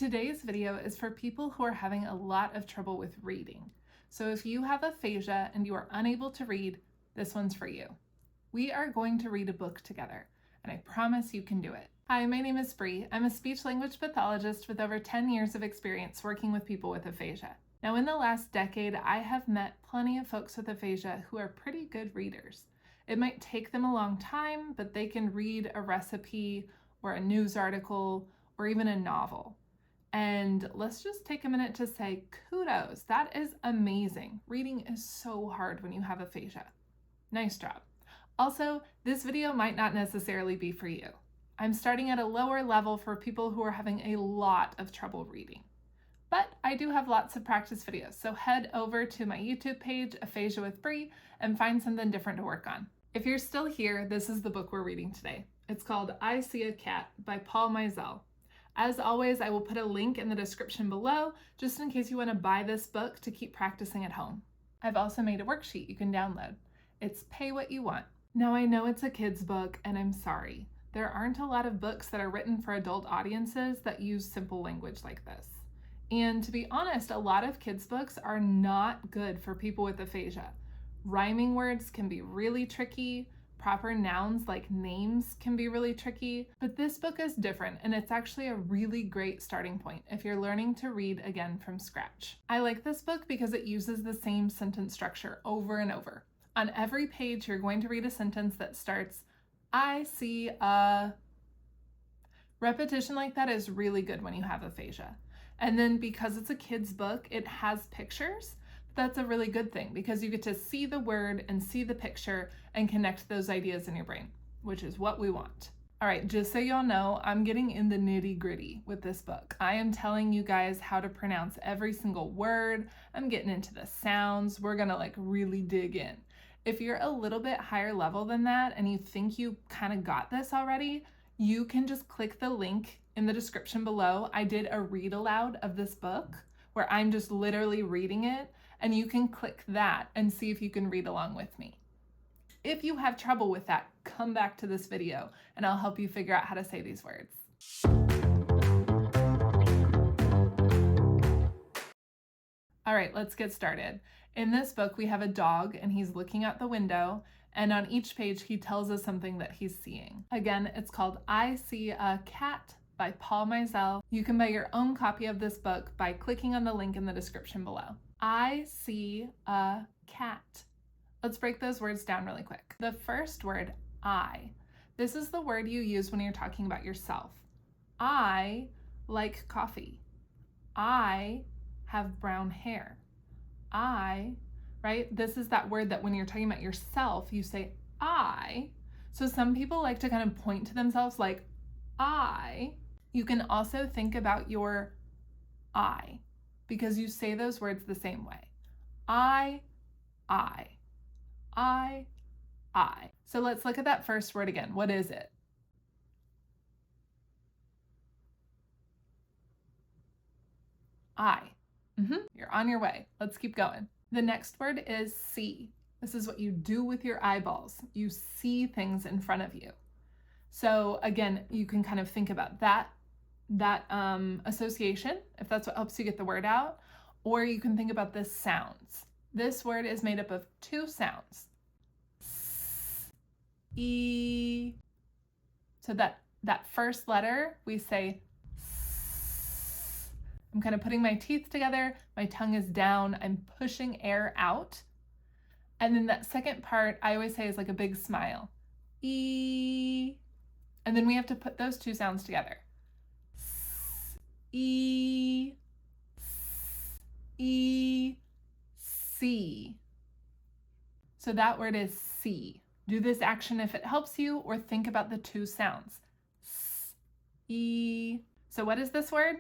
Today's video is for people who are having a lot of trouble with reading. So if you have aphasia and you are unable to read, this one's for you. We are going to read a book together, and I promise you can do it. Hi, my name is Bree. I'm a speech-language pathologist with over 10 years of experience working with people with aphasia. Now, in the last decade, I have met plenty of folks with aphasia who are pretty good readers. It might take them a long time, but they can read a recipe or a news article or even a novel. And let's just take a minute to say kudos. That is amazing. Reading is so hard when you have aphasia. Nice job. Also, this video might not necessarily be for you. I'm starting at a lower level for people who are having a lot of trouble reading. But I do have lots of practice videos, so head over to my YouTube page, Aphasia with Bree, and find something different to work on. If you're still here, this is the book we're reading today. It's called I See a Cat by Paul Meisel. As always, I will put a link in the description below, just in case you want to buy this book to keep practicing at home. I've also made a worksheet you can download. It's Pay What You Want. Now I know it's a kid's book, and I'm sorry. There aren't a lot of books that are written for adult audiences that use simple language like this. And to be honest, a lot of kids' books are not good for people with aphasia. Rhyming words can be really tricky. Proper nouns like names can be really tricky, but this book is different, and it's actually a really great starting point if you're learning to read again from scratch. I like this book because it uses the same sentence structure over and over. On every page, you're going to read a sentence that starts, I see a... Repetition like that is really good when you have aphasia. And then because it's a kid's book, it has pictures. That's a really good thing because you get to see the word and see the picture and connect those ideas in your brain, which is what we want. All right, just so y'all know, I'm getting in the nitty-gritty with this book. I am telling you guys how to pronounce every single word. I'm getting into the sounds. We're gonna really dig in. If you're a little bit higher level than that and you think you kind of got this already, you can just click the link in the description below. I did a read aloud of this book where I'm just literally reading it, and you can click that and see if you can read along with me. If you have trouble with that, come back to this video and I'll help you figure out how to say these words. All right, let's get started. In this book, we have a dog and he's looking out the window, and on each page, he tells us something that he's seeing. Again, it's called I See a Cat by Paul Meisel. You can buy your own copy of this book by clicking on the link in the description below. I see a cat. Let's break those words down really quick. The first word, I. This is the word you use when you're talking about yourself. I like coffee. I have brown hair. I, right? This is that word that when you're talking about yourself, you say I. So some people like to kind of point to themselves like I. You can also think about your I, because you say those words the same way. I. So let's look at that first word again. What is it? I. You're on your way. Let's keep going. The next word is see. This is what you do with your eyeballs. You see things in front of you. So again, you can kind of think about that association, if that's what helps you get the word out, or you can think about the sounds. This word is made up of two sounds. S, E. So that first letter, we say S. I'm kind of putting my teeth together, my tongue is down, I'm pushing air out. And then that second part, I always say is like a big smile. E. And then we have to put those two sounds together. S, E, S, E, see. So that word is see. Do this action if it helps you, or think about the two sounds. S, E. So what is this word?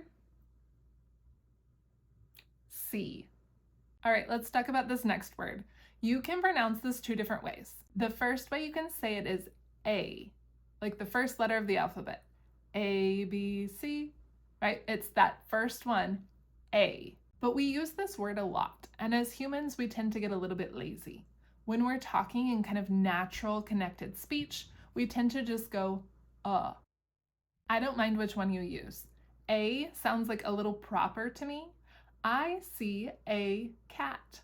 See. All right, let's talk about this next word. You can pronounce this two different ways. The first way you can say it is A, like the first letter of the alphabet. A, B, C, right? It's that first one, A. But we use this word a lot, and as humans, we tend to get a little bit lazy. When we're talking in kind of natural connected speech, we tend to just go, I don't mind which one you use. A sounds like a little proper to me. I see a cat.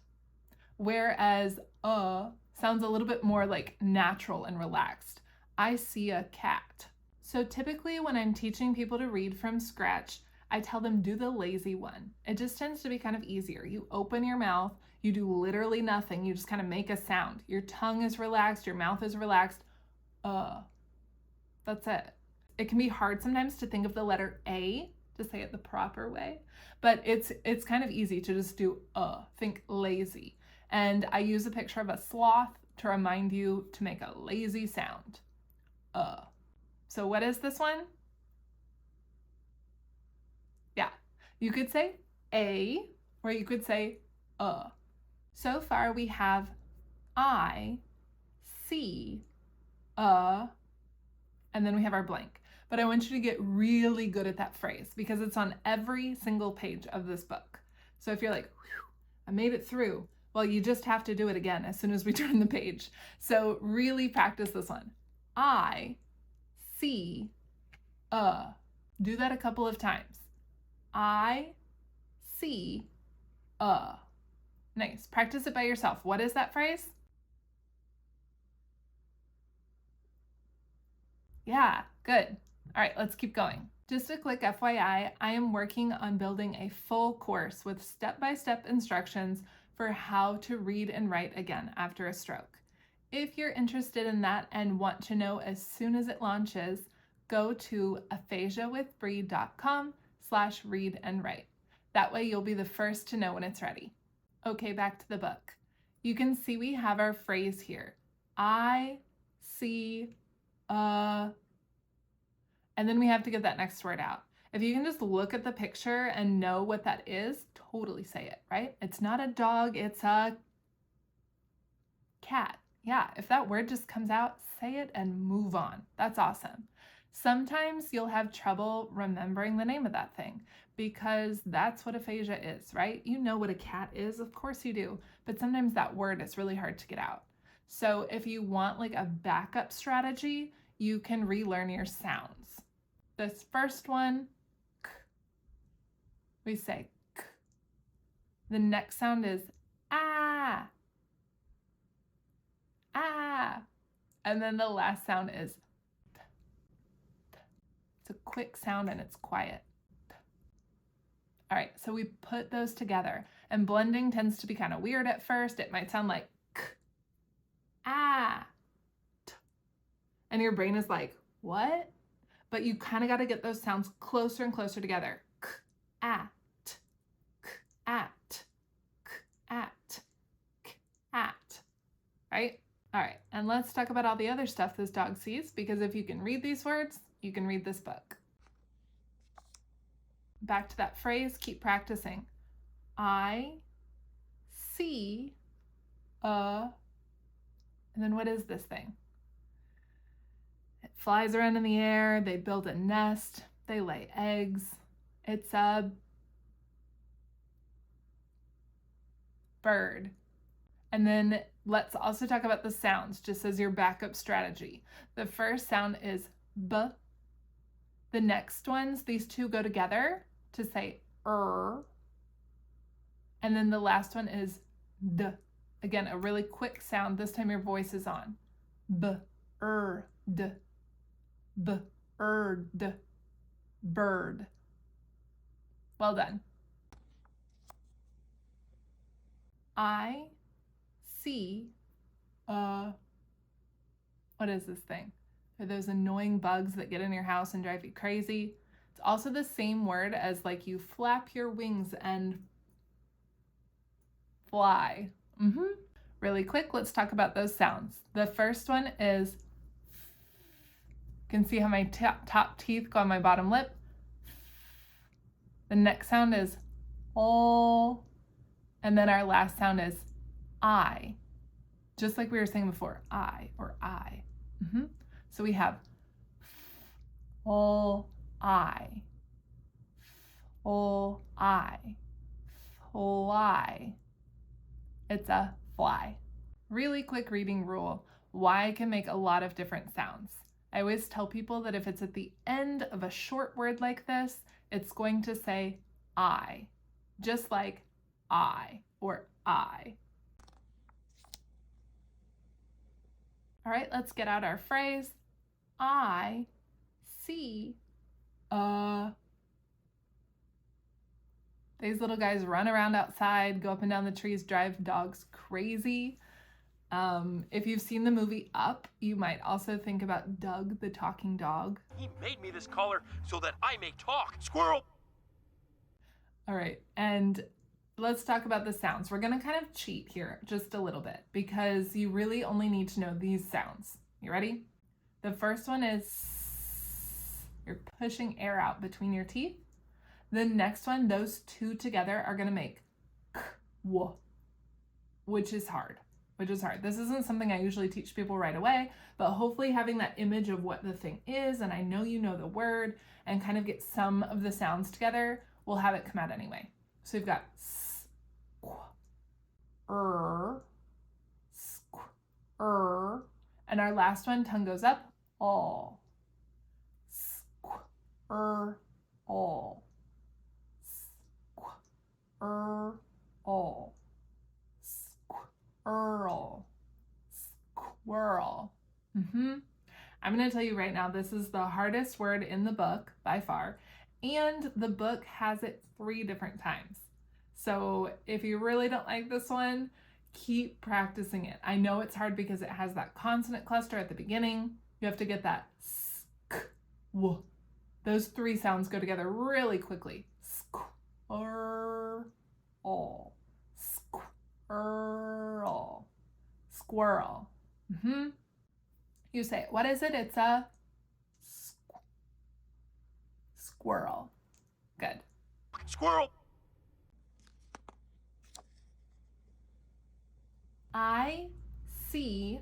Whereas sounds a little bit more like natural and relaxed. I see a cat. So typically when I'm teaching people to read from scratch, I tell them do the lazy one. It just tends to be kind of easier. You open your mouth, you do literally nothing. You just kind of make a sound. Your tongue is relaxed, your mouth is relaxed. That's it. It can be hard sometimes to think of the letter A to say it the proper way, but it's kind of easy to just do think lazy. And I use a picture of a sloth to remind you to make a lazy sound. So what is this one? Yeah, you could say A, or you could say So far we have I, see, and then we have our blank. But I want you to get really good at that phrase because it's on every single page of this book. So if you're like, I made it through, well, you just have to do it again as soon as we turn the page. So really practice this one. I, see, Do that a couple of times. I, see, Nice. Practice it by yourself. What is that phrase? Yeah, good. All right, let's keep going. Just a quick FYI, I am working on building a full course with step-by-step instructions for how to read and write again after a stroke. If you're interested in that and want to know as soon as it launches, go to aphasiawithbree.com/read and write. That way you'll be the first to know when it's ready. Okay, back to the book. You can see we have our phrase here. I, see, and then we have to get that next word out. If you can just look at the picture and know what that is, totally say it, right? It's not a dog, it's a cat. Yeah, if that word just comes out, say it and move on. That's awesome. Sometimes you'll have trouble remembering the name of that thing because that's what aphasia is, right? You know what a cat is, of course you do, but sometimes that word is really hard to get out. So if you want like a backup strategy, you can relearn your sounds. This first one, k. We say k. The next sound is ah, ah. And then the last sound is t, t. It's a quick sound and it's quiet. T. All right, so we put those together, and blending tends to be kind of weird at first. It might sound like k, ah, t. And your brain is like, what? But you kind of got to get those sounds closer and closer together. K, at, k, at, k, at, k, at. Right? All right, and let's talk about all the other stuff this dog sees, because if you can read these words, you can read this book. Back to that phrase, keep practicing. I, see, and then what is this thing? It flies around in the air, they build a nest, they lay eggs. It's a bird. And then let's also talk about the sounds, just as your backup strategy. The first sound is B. The next ones, these two go together to say And then the last one is D. Again, a really quick sound. This time your voice is on. B-er-d. B-er-d. Bird. Well done. I see what is this thing? Are those annoying bugs that get in your house and drive you crazy? It's also the same word as like you flap your wings and fly. Really quick, let's talk about those sounds. The first one is, you can see how my top teeth go on my bottom lip. The next sound is oh, and then our last sound is I, just like we were saying before, I or I. So we have oh, I, fly. It's a fly. Really quick reading rule, Y can make a lot of different sounds. I always tell people that if it's at the end of a short word like this, it's going to say I, just like I or I. All right, let's get out our phrase. I see a. These little guys run around outside, go up and down the trees, drive dogs crazy. If you've seen the movie Up, you might also think about Doug the talking dog. He made me this collar so that I may talk. Squirrel! All right, and let's talk about the sounds. We're gonna kind of cheat here just a little bit because you really only need to know these sounds. You ready? The first one is you're pushing air out between your teeth. The next one, those two together are gonna make k, w, which is hard. This isn't something I usually teach people right away, but hopefully having that image of what the thing is, and I know you know the word, and kind of get some of the sounds together, will have it come out anyway. So we've got s, sq, and our last one, tongue goes up, all, all, all. Squirrel. I'm going to tell you right now, this is the hardest word in the book by far, and the book has it 3 different times. So if you really don't like this one, keep practicing it. I know it's hard because it has that consonant cluster at the beginning. You have to get that sk, w. Those 3 sounds go together really quickly. Squirrel. Squirrel. Squirrel. You say, what is it? It's a squirrel. Good. Squirrel! I see.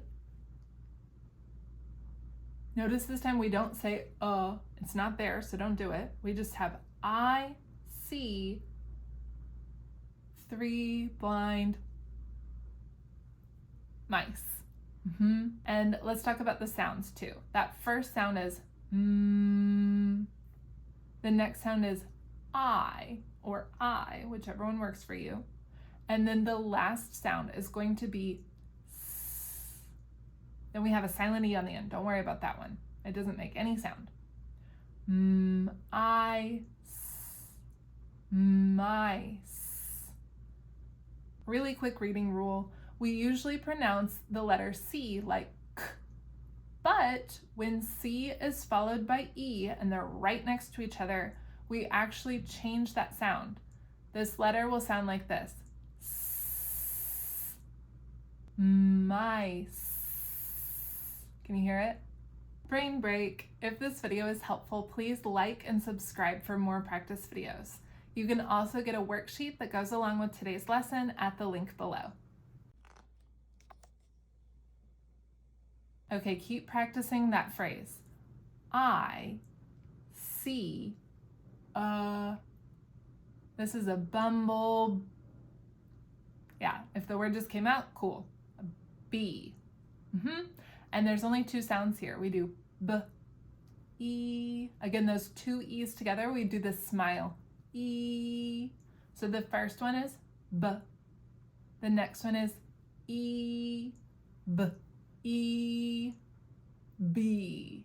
Notice this time we don't say it's not there, so don't do it. We just have I see 3 blind mice. And let's talk about the sounds too. That first sound is mm. The next sound is I or I, whichever one works for you. And then the last sound is going to be s. Then we have a silent E on the end. Don't worry about that one. It doesn't make any sound. I, mice. Really quick reading rule. We usually pronounce the letter C like k, but when C is followed by E and they're right next to each other, we actually change that sound. This letter will sound like this. Mice. Can you hear it? Brain break. If this video is helpful, please like and subscribe for more practice videos. You can also get a worksheet that goes along with today's lesson at the link below. Okay, keep practicing that phrase. I see a. This is a bumble. Yeah, if the word just came out, cool. A bee. And there's only 2 sounds here. We do b, e. Again, those 2 e's together, we do the smile. E. So the first one is b. The next one is e, b. E, B.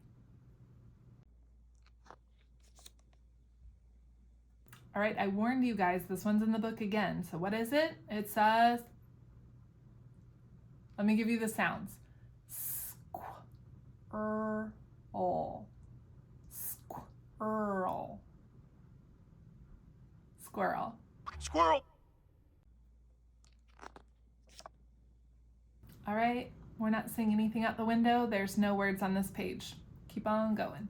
All right, I warned you guys, this one's in the book again. So what is it? It says, let me give you the sounds. Squirrel. Squirrel. Squirrel. Squirrel! All right. We're not seeing anything out the window. There's no words on this page. Keep on going.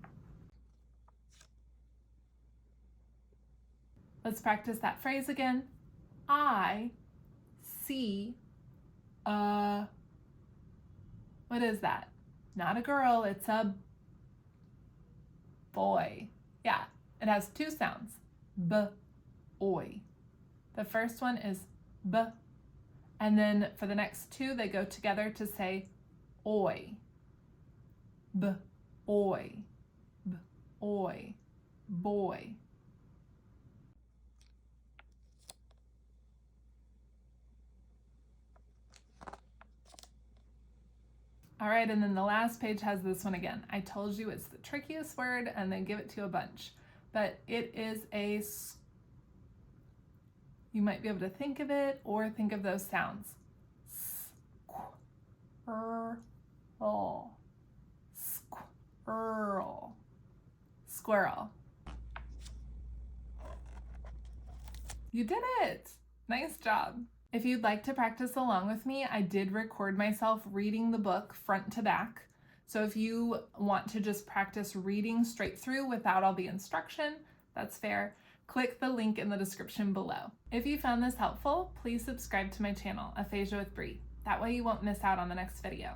Let's practice that phrase again. I see a. What is that? Not a girl, it's a boy. Yeah, it has 2 sounds. B, oi. The first one is b. And then for the next 2, they go together to say oi. B, oi. B, oi. Boy. All right, and then the last page has this one again. I told you it's the trickiest word and they give it to you a bunch, but it is you might be able to think of it or think of those sounds. Squirrel. Squirrel. Squirrel. You did it! Nice job. If you'd like to practice along with me, I did record myself reading the book front to back. So if you want to just practice reading straight through without all the instruction, that's fair. Click the link in the description below. If you found this helpful, please subscribe to my channel, Aphasia with Bree. That way you won't miss out on the next video.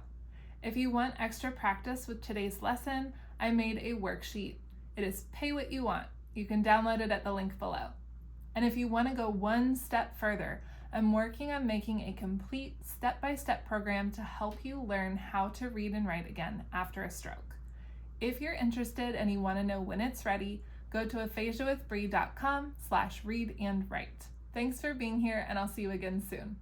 If you want extra practice with today's lesson, I made a worksheet. It is Pay What You Want. You can download it at the link below. And if you want to go one step further, I'm working on making a complete step-by-step program to help you learn how to read and write again after a stroke. If you're interested and you want to know when it's ready, go to aphasiawithbree.com/readandwrite. Thanks for being here, and I'll see you again soon.